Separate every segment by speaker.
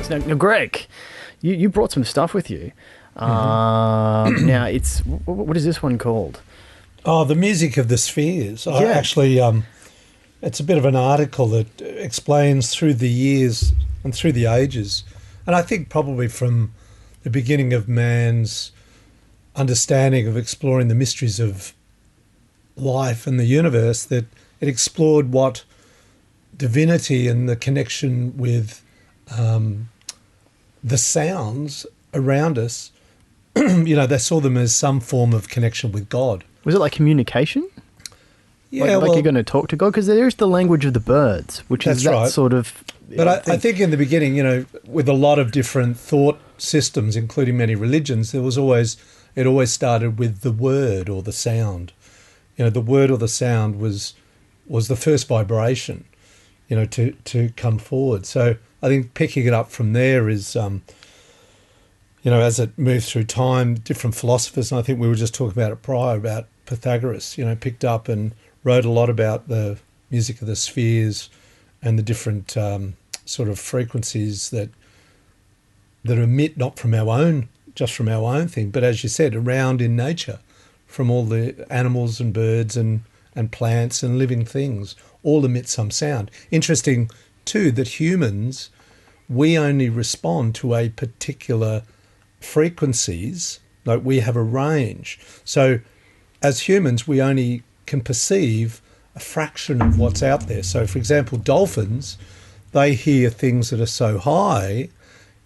Speaker 1: nice. Now, Greg, you brought some stuff with you. Now, what is this one called?
Speaker 2: Oh, the music of the spheres. I actually, it's a bit of an article that explains through the years and through the ages, and I think probably from the beginning of man's understanding of exploring the mysteries of life and the universe, that it explored what divinity and the connection with the sounds around us, they saw them as some form of connection with God.
Speaker 1: Was it like communication?
Speaker 2: Yeah,
Speaker 1: like you're going to talk to God? Because there's the language of the birds, which is that right. sort of...
Speaker 2: But I think in the beginning, with a lot of different thought systems, including many religions, it always started with the word or the sound. The word or the sound was the first vibration, to come forward. So I think picking it up from there is, as it moved through time, different philosophers, and I think we were just talking about it prior, about Pythagoras, picked up and wrote a lot about the music of the spheres and the different sort of frequencies that emit not from just from our own thing, but as you said, around in nature, from all the animals and birds and plants and living things, all emit some sound. Interesting too that humans, we only respond to a particular frequencies, like we have a range. So as humans, we only can perceive a fraction of what's out there. So for example, dolphins, they hear things that are so high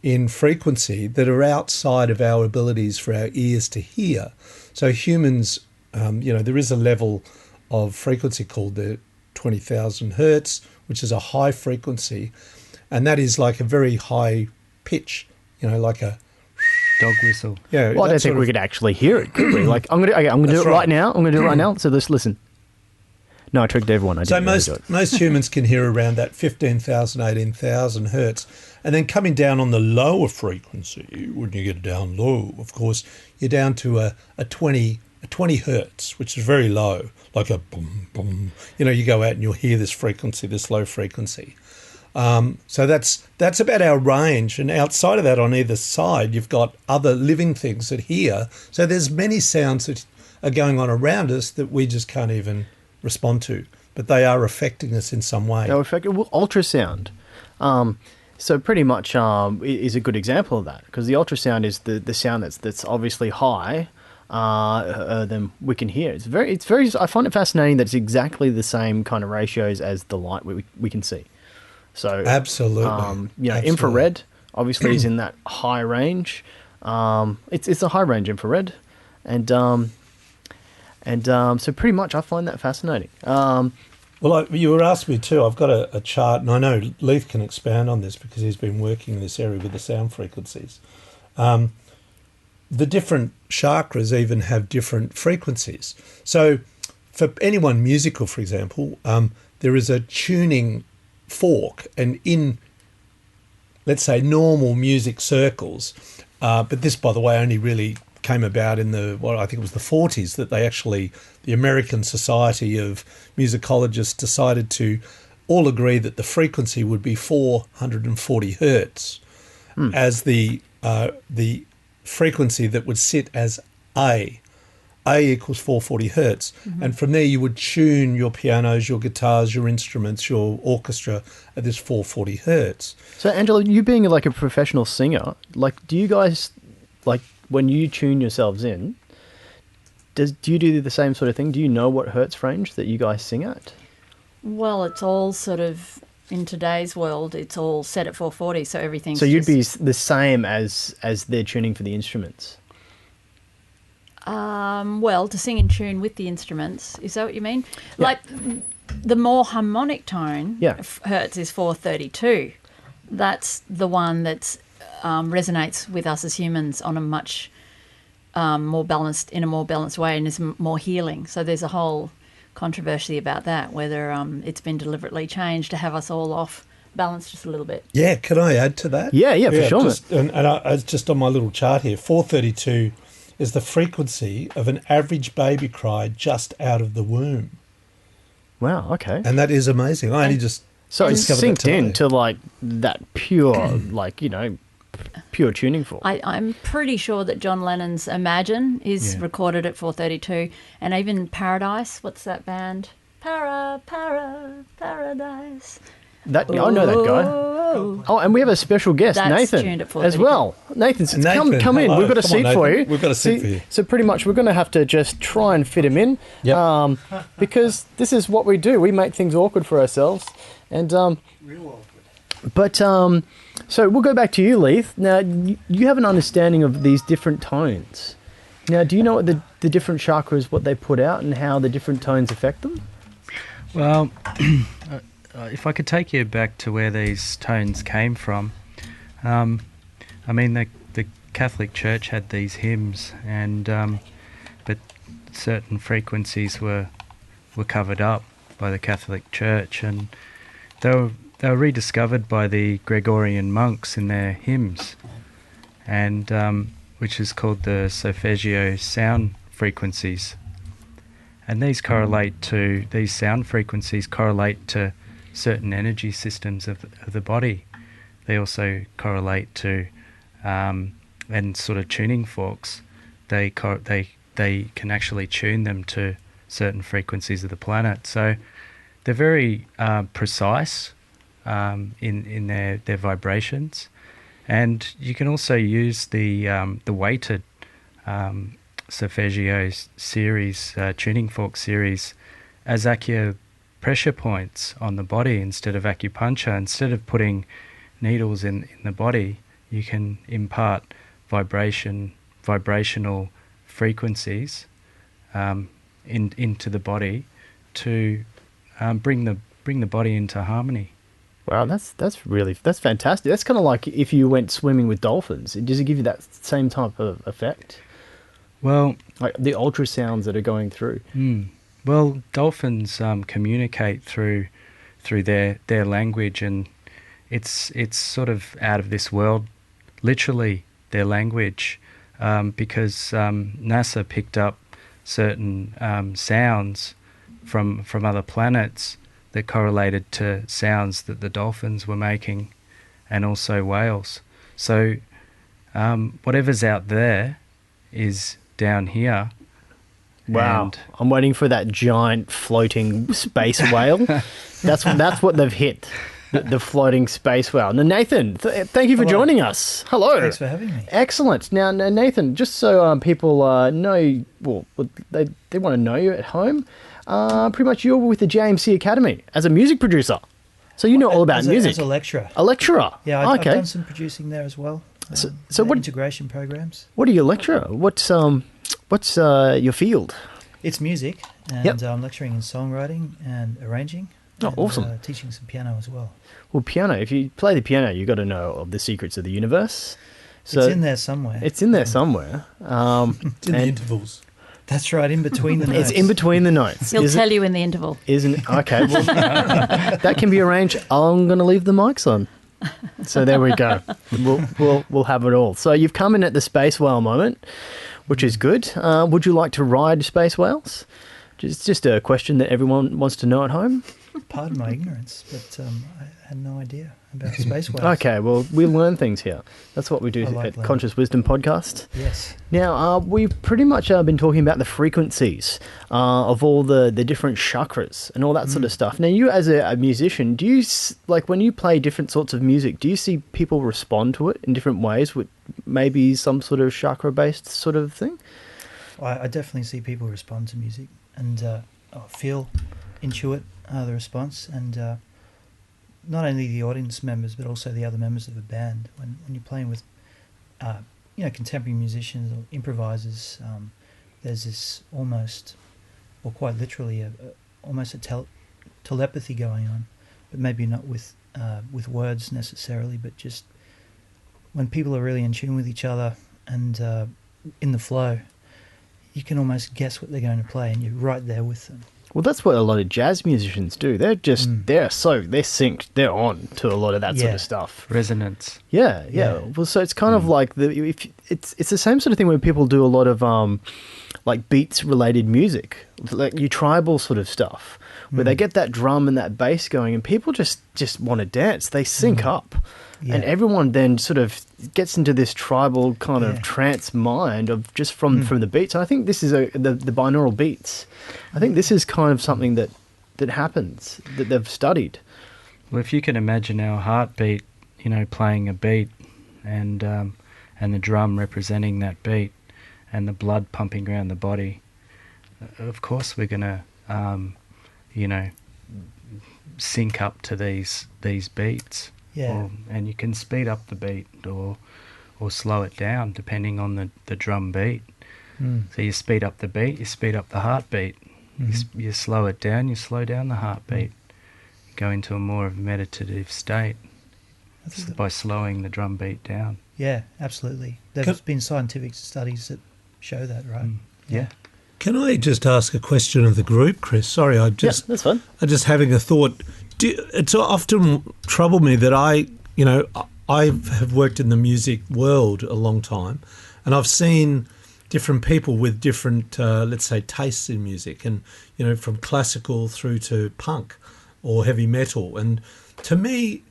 Speaker 2: in frequency that are outside of our abilities for our ears to hear. So humans, there is a level of frequency called the 20,000 hertz, which is a high frequency, and that is like a very high pitch, like a
Speaker 3: dog whistle.
Speaker 1: Yeah. Well, I don't think we could actually hear it, could we? Like, I'm gonna do it right now. I'm gonna do it right now. So let's listen. No, I tricked everyone.
Speaker 2: So most humans can hear around that 15,000, 18,000 hertz. And then coming down on the lower frequency, when you get down low, of course, you're down to a 20 hertz, which is very low, like a boom, boom. You go out and you'll hear this frequency, this low frequency. So that's about our range. And outside of that, on either side, you've got other living things that hear. So there's many sounds that are going on around us that we just can't even respond to, but they are affecting us in some way.
Speaker 1: They're affecting ultrasound. So pretty much is a good example of that, because the ultrasound is the sound that's obviously high than we can hear. It's very. I find it fascinating that it's exactly the same kind of ratios as the light we can see. So
Speaker 2: absolutely,
Speaker 1: absolutely. Infrared obviously is in that high range. It's a high range infrared, and so pretty much I find that fascinating.
Speaker 2: Well, you were asking me too. I've got a chart, and I know Leith can expand on this because he's been working in this area with the sound frequencies. The different chakras even have different frequencies. So for anyone musical, for example, there is a tuning fork, and in, let's say, normal music circles, but this, by the way, only really came about in I think it was the 40s, that the American Society of Musicologists decided to all agree that the frequency would be 440 hertz as the frequency that would sit as A. A equals 440 hertz. Mm-hmm. And from there you would tune your pianos, your guitars, your instruments, your orchestra at this 440 hertz.
Speaker 1: So, Angela, you being like a professional singer, like, do you guys, like, when you tune yourselves in, do you do the same sort of thing? Do you know what hertz range that you guys sing at?
Speaker 4: Well, it's all sort of, in today's world, it's all set at 440, so everything's
Speaker 1: So you'd be the same as they're tuning for the instruments?
Speaker 4: Well, to sing in tune with the instruments, is that what you mean? Yeah. Like, the more harmonic tone, hertz is 432. That's the one that's resonates with us as humans on a much more balanced way, and is more healing. So there's a whole controversy about that, whether it's been deliberately changed to have us all off balance just a little bit.
Speaker 2: Yeah, can I add to that?
Speaker 1: Yeah, for sure.
Speaker 2: I just on my little chart here, 432 is the frequency of an average baby cry just out of the womb.
Speaker 1: Wow, okay.
Speaker 2: And that is amazing. I only just
Speaker 1: So it's
Speaker 2: discovered that
Speaker 1: synced in
Speaker 2: today.
Speaker 1: to like that pure, like, pure tuning fork.
Speaker 4: I'm pretty sure that John Lennon's Imagine is recorded at 432, and even Paradise. What's that band? Paradise.
Speaker 1: I know that guy. Oh, and we have a special guest,
Speaker 4: That's
Speaker 1: Nathan,
Speaker 4: tuned at
Speaker 1: as well. Nathan, come in.
Speaker 2: hello.
Speaker 1: We've got a
Speaker 2: Come on,
Speaker 1: seat for
Speaker 2: Nathan.
Speaker 1: you.
Speaker 2: We've got a seat for you.
Speaker 1: So pretty much we're going to have to just try and fit him in,
Speaker 2: Yep.
Speaker 1: because this is what we do. We make things awkward for ourselves, and
Speaker 3: Real awkward.
Speaker 1: But so we'll go back to you, Leith. Now you have an understanding of these different tones. Now, do you know what the different chakras, what they put out, and how the different tones affect them?
Speaker 5: Well, if I could take you back to where these tones came from, I mean, the Catholic Church had these hymns, and but certain frequencies were covered up by the Catholic Church, and they were rediscovered by the Gregorian monks in their hymns, and which is called the solfeggio sound frequencies. And these sound frequencies correlate to certain energy systems of the body. They also correlate to, and sort of tuning forks, they can actually tune them to certain frequencies of the planet. So they're very precise in their vibrations. And you can also use the weighted solfeggio series, tuning fork series, as acupressure points on the body instead of acupuncture. Instead of putting needles in the body, you can impart vibrational frequencies into the body to bring the body into harmony.
Speaker 1: Wow, that's fantastic. That's kind of like if you went swimming with dolphins. Does it give you that same type of effect?
Speaker 5: Well,
Speaker 1: like the ultrasounds that are going through.
Speaker 5: Well, dolphins communicate through their language, and it's sort of out of this world, literally their language, because NASA picked up certain sounds from other planets that correlated to sounds that the dolphins were making, and also whales. So whatever's out there is down here.
Speaker 1: Wow.
Speaker 5: And
Speaker 1: I'm waiting for that giant floating space whale. That's what they've hit. The floating space whale. Now, Nathan, thank you for joining us. Hello.
Speaker 3: Thanks for having me.
Speaker 1: Excellent. Now, Nathan, just so people know, well, they want to know you at home, pretty much you're with the JMC Academy as a music producer. So you know all about music.
Speaker 3: As a lecturer.
Speaker 1: A lecturer?
Speaker 3: Yeah, I've
Speaker 1: okay.
Speaker 3: done some producing there as well.
Speaker 1: So what
Speaker 3: integration programs?
Speaker 1: What are you a lecturer? What's your field?
Speaker 3: It's music, and I'm lecturing in songwriting and arranging.
Speaker 1: Oh, awesome.
Speaker 3: Teaching some piano as well.
Speaker 1: Well, piano, if you play the piano, you've got to know of the secrets of the universe. So
Speaker 3: it's in there somewhere.
Speaker 1: It's in there somewhere.
Speaker 2: It's in the intervals.
Speaker 3: That's right, in between the notes.
Speaker 1: It's in between the notes.
Speaker 4: He'll tell you in the interval.
Speaker 1: Isn't it? Okay, well, that can be arranged. I'm going to leave the mics on. So there we go. We'll have it all. So you've come in at the space whale moment, which is good. Would you like to ride space whales? Just a question that everyone wants to know at home.
Speaker 3: Pardon my ignorance, but I had no idea about space whales.
Speaker 1: Okay, well, we learn things here. That's what we do at Conscious Wisdom Podcast.
Speaker 3: Yes.
Speaker 1: Now, we've pretty much been talking about the frequencies of all the different chakras and all that sort of stuff. Now, you as a musician, do you, like when you play different sorts of music, do you see people respond to it in different ways with maybe some sort of chakra-based sort of thing?
Speaker 3: I definitely see people respond to music and intuit the response, and not only the audience members but also the other members of the band. When you're playing with contemporary musicians or improvisers, there's this almost, or quite literally, almost a telepathy going on, but maybe not with words necessarily, but just when people are really in tune with each other and in the flow, you can almost guess what they're going to play, and you're right there with them.
Speaker 1: Well, that's what a lot of jazz musicians do. They're just they're synced. They're on to a lot of that sort of stuff.
Speaker 5: Resonance.
Speaker 1: Yeah. Well, so it's kind of like it's the same sort of thing when people do a lot of like beats related music, like your tribal sort of stuff, where they get that drum and that bass going, and people just want to dance. They sync up, and everyone then sort of gets into this tribal kind of trance mind of just from the beats. I think this is the binaural beats. I think this is kind of something that happens, that they've studied.
Speaker 5: Well, if you can imagine our heartbeat, playing a beat, and the drum representing that beat, and the blood pumping around the body, of course we're going to, sync up to these beats.
Speaker 3: Yeah.
Speaker 5: And you can speed up the beat or slow it down depending on the drum beat. So you speed up the beat, you speed up the heartbeat. You slow it down, you slow down the heartbeat. You go into a more meditative state by slowing the drum beat down.
Speaker 3: Yeah, absolutely. There's been scientific studies that show that, right?
Speaker 5: Yeah.
Speaker 2: Can I just ask a question of the group, Kris? Sorry,
Speaker 1: that's fine.
Speaker 2: I'm just having a thought. It's often troubled me that I have worked in the music world a long time, and I've seen different people with different, let's say, tastes in music, and from classical through to punk or heavy metal. And to me,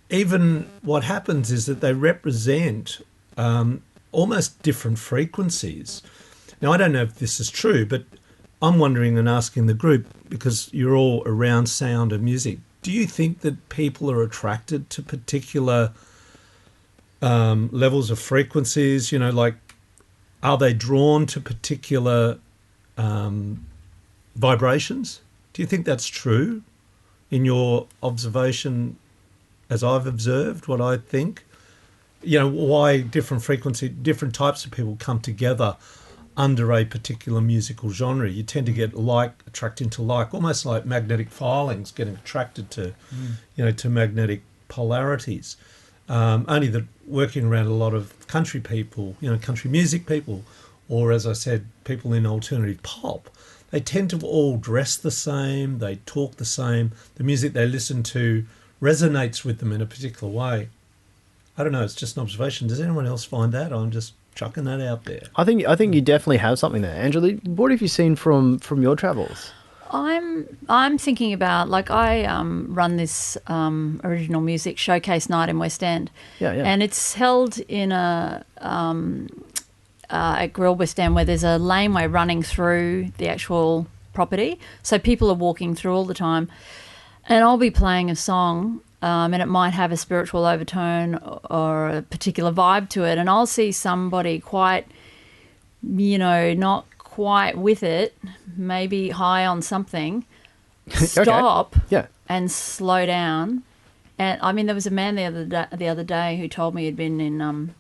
Speaker 2: even what happens is that they represent almost different frequencies. Now, I don't know if this is true, but I'm wondering and asking the group, because you're all around sound and music, do you think that people are attracted to particular levels of frequencies? Like, are they drawn to particular vibrations? Do you think that's true in your observation, as I've observed what I think? Why different frequency, different types of people come together under a particular musical genre. You tend to get like attracted to like, almost like magnetic filings getting attracted to, to magnetic polarities. Only that working around a lot of country people, country music people, or as I said, people in alternative pop, they tend to all dress the same, they talk the same, the music they listen to resonates with them in a particular way. I don't know, it's just an observation. Does anyone else find that? I'm just chucking that out there.
Speaker 1: I think you definitely have something there. Angela, what have you seen from your travels?
Speaker 4: I'm thinking about, like, I run this original music showcase night in West End.
Speaker 1: Yeah.
Speaker 4: And it's held in at Grill West End, where there's a laneway running through the actual property. So people are walking through all the time. And I'll be playing a song, and it might have a spiritual overtone or a particular vibe to it. And I'll see somebody quite, not quite with it, maybe high on something, stop and slow down. And I mean, there was a man the other day who told me he'd been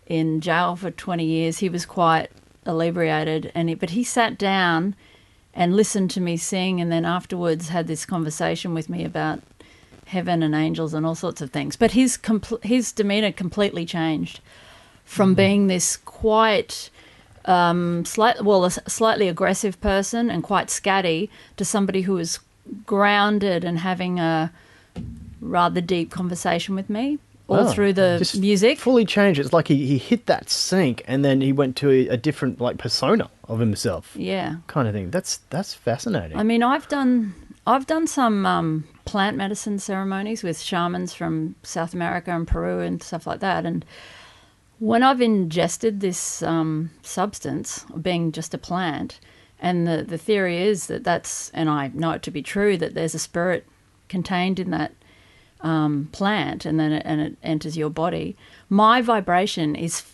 Speaker 4: in jail for 20 years. He was quite inebriated, but he sat down and listened to me sing, and then afterwards had this conversation with me about heaven and angels and all sorts of things. But his demeanour completely changed from being this quite a slightly aggressive person and quite scatty to somebody who was grounded and having a rather deep conversation with me all through the
Speaker 1: just
Speaker 4: music.
Speaker 1: Fully changed. It's like he hit that sync, and then he went to a different persona of himself.
Speaker 4: Yeah,
Speaker 1: kind of thing. That's fascinating.
Speaker 4: I mean, I've done some plant medicine ceremonies with shamans from South America and Peru and stuff like that, and when I've ingested this substance, being just a plant, and the theory is that's, and I know it to be true, that there's a spirit contained in that plant, and then it enters your body. My vibration is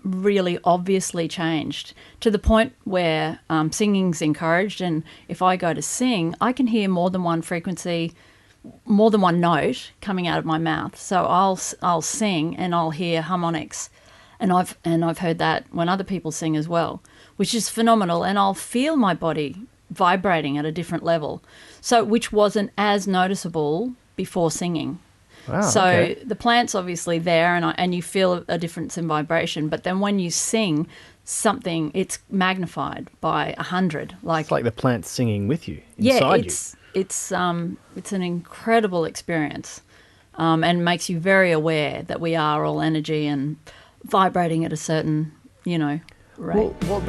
Speaker 4: really obviously changed to the point where singing's encouraged, and if I go to sing, I can hear more than one frequency, more than one note coming out of my mouth. So I'll sing and I'll hear harmonics, and I've heard that when other people sing as well, which is phenomenal, and I'll feel my body vibrating at a different level, so which wasn't as noticeable before singing.
Speaker 1: Wow,
Speaker 4: so
Speaker 1: okay.
Speaker 4: The plant's obviously there, and you feel a difference in vibration, but then when you sing something, it's magnified by 100.
Speaker 1: It's like the plant singing with you inside you.
Speaker 4: It's an incredible experience, and makes you very aware that we are all energy and vibrating at a certain, rate.
Speaker 1: Well,